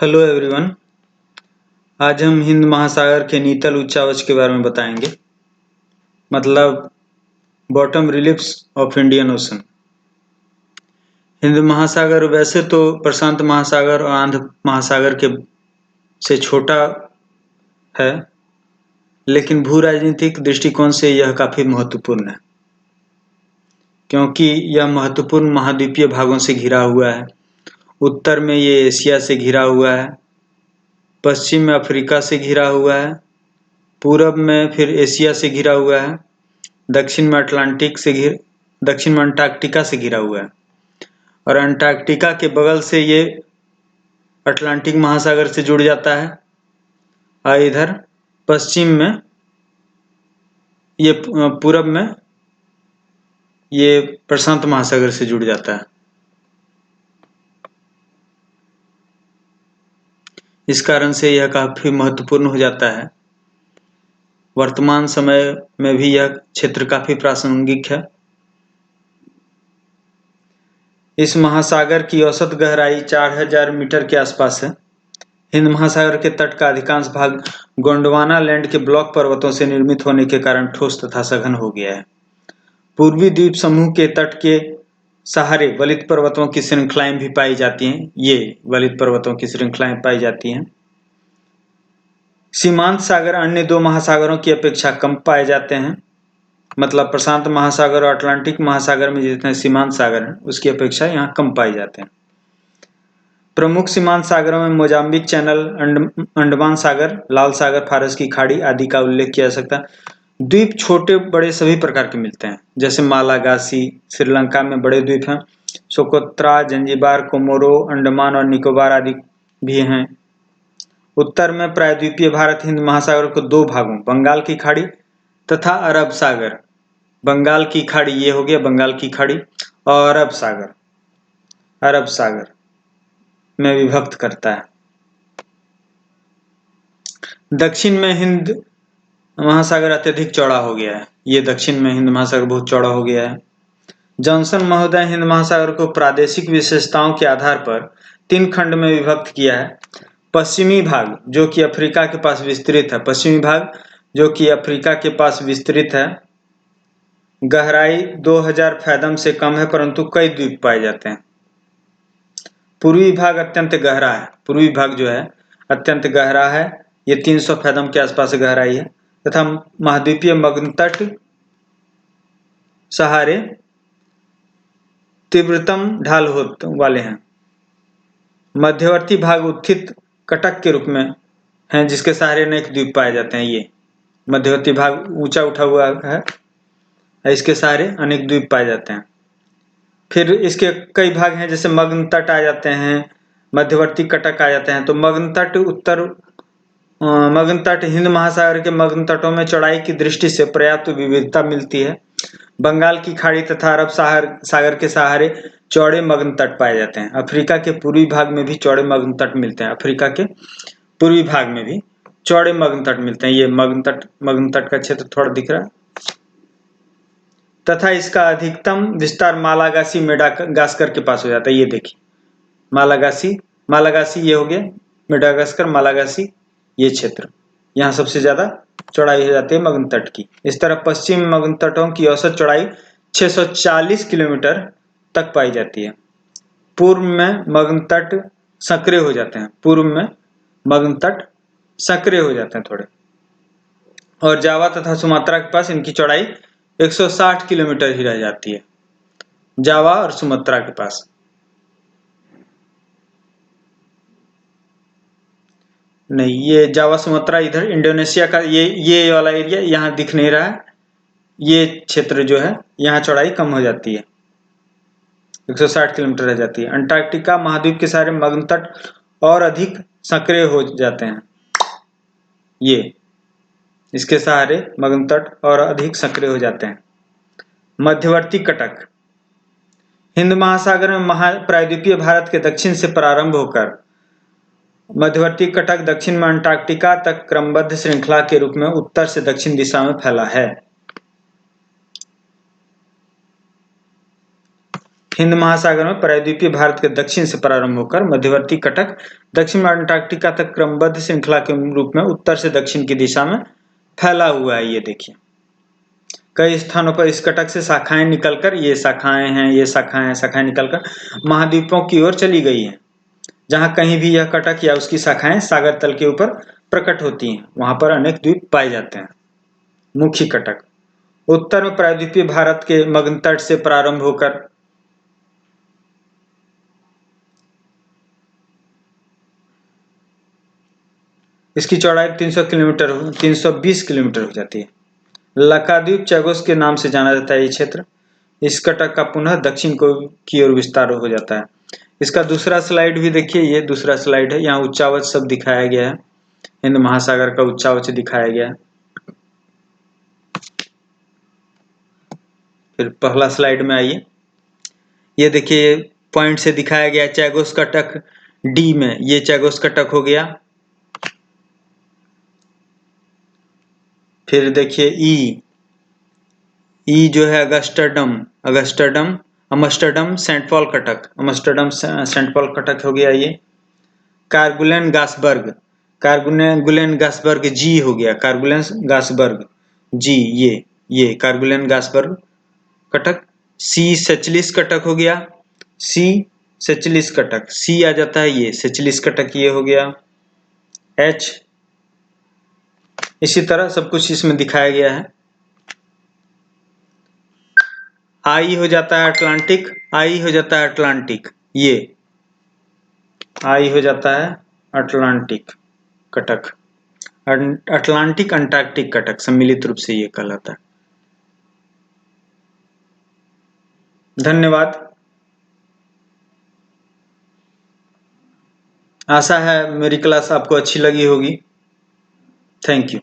Hello everyone. आज हम हिंद महासागर के नीतल उच्चावच के बारे में बताएंगे। मतलब bottom reliefs of Indian Ocean. Hind Mahasagar वैसे तो प्रशांत महासागर और आंध्र महासागर के से छोटा है, लेकिन भू राजनीतिक दृष्टिकोण से यह काफी महत्वपूर्ण है, क्योंकि यह महत्वपूर्ण महाद्वीपीय भागों से घिरा हुआ है। उत्तर में ये एशिया से घिरा हुआ है, पश्चिम में अफ्रीका से घिरा हुआ है, पूरब में फिर एशिया से घिरा हुआ है, दक्षिण में अंटार्कटिका से घिरा हुआ है और अंटार्कटिका के बगल से ये अटलांटिक महासागर से जुड़ जाता है और इधर पश्चिम में ये पूरब में ये प्रशांत महासागर से जुड़ जाता है। इस कारण से यह काफी महत्वपूर्ण हो जाता है। वर्तमान समय में भी यह क्षेत्र काफी प्रासंगिक है। इस महासागर की औसत गहराई 4000 मीटर के आसपास है। हिंद महासागर के तट का अधिकांश भाग गोंडवाना लैंड के ब्लॉक पर्वतों से निर्मित होने के कारण ठोस तथा सघन हो गया है। पूर्वी द्वीप समूह के तट के सहारे वलित पर्वतों की श्रृंखलाएं भी पाई जाती हैं। ये वलित पर्वतों की श्रृंखलाएं पाई जाती हैं। सीमांत सागर अन्य दो महासागरों की अपेक्षा कम पाए जाते हैं। मतलब प्रशांत महासागर और अटलांटिक महासागर में जितने सीमांत सागर हैं उसकी अपेक्षा यहाँ कम पाए जाते हैं। प्रमुख सीमांत सागरों में मोजाम्बिक चैनल, अंडमान सागर, लाल सागर, फारस की खाड़ी आदि का उल्लेख किया जा सकता है। द्वीप छोटे बड़े सभी प्रकार के मिलते हैं, जैसे मालागासी, श्रीलंका में बड़े द्वीप हैं, सोकोत्रा, जंजीबार, कोमोरो, अंडमान और निकोबार आदि भी हैं। उत्तर में प्रायद्वीपीय भारत हिंद महासागर को दो भागों, बंगाल की खाड़ी तथा अरब सागर, बंगाल की खाड़ी ये हो गया बंगाल की खाड़ी, और अरब सागर में विभक्त करता है। दक्षिण में हिंद महासागर अत्यधिक चौड़ा हो गया है। ये दक्षिण में हिंद महासागर बहुत चौड़ा हो गया है। जॉनसन महोदय हिंद महासागर को प्रादेशिक विशेषताओं के आधार पर 3 खंड में विभक्त किया है। पश्चिमी भाग जो कि अफ्रीका के पास विस्तृत है, गहराई 2000 फैदम से कम है, परंतु कई द्वीप पाए जाते हैं। पूर्वी भाग अत्यंत गहरा है। पूर्वी भाग जो है अत्यंत गहरा है, ये 300 फैदम के आसपास गहराई है तथा महाद्वीपीय मग्न तट सहारे तीव्रतम ढाल वाले हैं। मध्यवर्ती भाग उत्थित कटक के रूप में हैं, जिसके सहारे अनेक द्वीप पाए जाते हैं। ये मध्यवर्ती भाग ऊंचा उठा हुआ है, इसके सहारे अनेक द्वीप पाए जाते हैं। फिर इसके कई भाग हैं, जैसे मग्न तट आ जाते हैं, मध्यवर्ती कटक आ जाते हैं। तो मग्न तट हिंद महासागर के मग्न तटों में चौड़ाई की दृष्टि से पर्याप्त विविधता मिलती है। बंगाल की खाड़ी तथा अरब सागर के सहारे चौड़े मग्न तट पाए जाते हैं। अफ्रीका के पूर्वी भाग में भी चौड़े मग्न तट मिलते हैं। अफ्रीका के पूर्वी भाग में भी चौड़े मग्न तट मिलते हैं। ये मग्न तट का क्षेत्र थोड़ा दिख रहा है तथा इसका अधिकतम विस्तार मालागासी मेडागास्कर के पास हो जाता है। ये देखिए मालागासी ये हो गया, मेडागास्कर, मालागासी ये क्षेत्र, यहाँ सबसे ज्यादा चौड़ाई हो जाती है मग्न तट की। इस तरह पश्चिम मग्न तटों की औसत चौड़ाई 640 किलोमीटर तक पाई जाती है। पूर्व में मग्न तट सक्रिय हो जाते हैं थोड़े, और जावा तथा सुमात्रा के पास इनकी चौड़ाई 160 किलोमीटर ही रह जाती है। जावा और सुमात्रा के पास नहीं, ये जावा सुमात्रा इधर इंडोनेशिया का ये वाला एरिया यहाँ दिख नहीं रहा है। ये क्षेत्र जो है यहाँ चौड़ाई कम हो जाती है, 160 किलोमीटर रह जाती है। अंटार्कटिका महाद्वीप के सारे मग्न तट और अधिक सक्रिय हो जाते हैं। ये इसके सहारे मग्न तट और अधिक सक्रिय हो जाते हैं। मध्यवर्ती कटक हिंद महासागर में प्रायद्वीपीय भारत के दक्षिण से प्रारंभ होकर मध्यवर्ती कटक दक्षिण में अंटार्कटिका तक क्रमबद्ध श्रृंखला के रूप में उत्तर से दक्षिण दिशा में फैला है। हिंद महासागर में प्रायद्वीपीय भारत के दक्षिण से प्रारंभ होकर मध्यवर्ती कटक दक्षिण में अंटार्कटिका तक क्रमबद्ध श्रृंखला के रूप में उत्तर से दक्षिण की दिशा में फैला हुआ है। ये देखिए कई स्थानों पर इस कटक से शाखाएं निकलकर, ये शाखाएं हैं, ये शाखाएं निकलकर महाद्वीपों की ओर चली गई हैं। जहां कहीं भी यह कटक या उसकी शाखाएं सागर तल के ऊपर प्रकट होती हैं, वहां पर अनेक द्वीप पाए जाते हैं। मुख्य कटक उत्तर में प्रायद्वीपीय भारत के मग्न तट से प्रारंभ होकर इसकी चौड़ाई 320 किलोमीटर हो जाती है। लक्षद्वीप चैगोस के नाम से जाना जाता है ये क्षेत्र। इस कटक का पुनः दक्षिण की ओर विस्तार हो जाता है। इसका दूसरा स्लाइड भी देखिए, ये दूसरा स्लाइड है। यहाँ उच्चावच सब दिखाया गया है, हिंद महासागर का उच्चावच दिखाया गया है। फिर पहला स्लाइड में आइए, ये देखिए पॉइंट से दिखाया गया चैगोस कटक डी में, ये चैगोस कटक हो गया। फिर देखिए ई जो है अमस्टरडम सेंट पॉल कटक हो गया। ये कारगुलेन गासबर्ग जी हो गया, कारगुलेन गासबर्ग जी, ये कारगुलेन गासबर्ग कटक। सी सेचलिस कटक हो गया, सी सेचलिस कटक, सी आ जाता है ये सेचलिस कटक, ये हो गया। एच इसी तरह सब कुछ इसमें दिखाया गया है। आई हो जाता है अटलांटिक, ये आई हो जाता है Atlantic Cuttack, Atlantic Antarctic Cuttack सम्मिलित रूप से ये कहलाता है। धन्यवाद। आशा है मेरी क्लास आपको अच्छी लगी होगी। Thank you.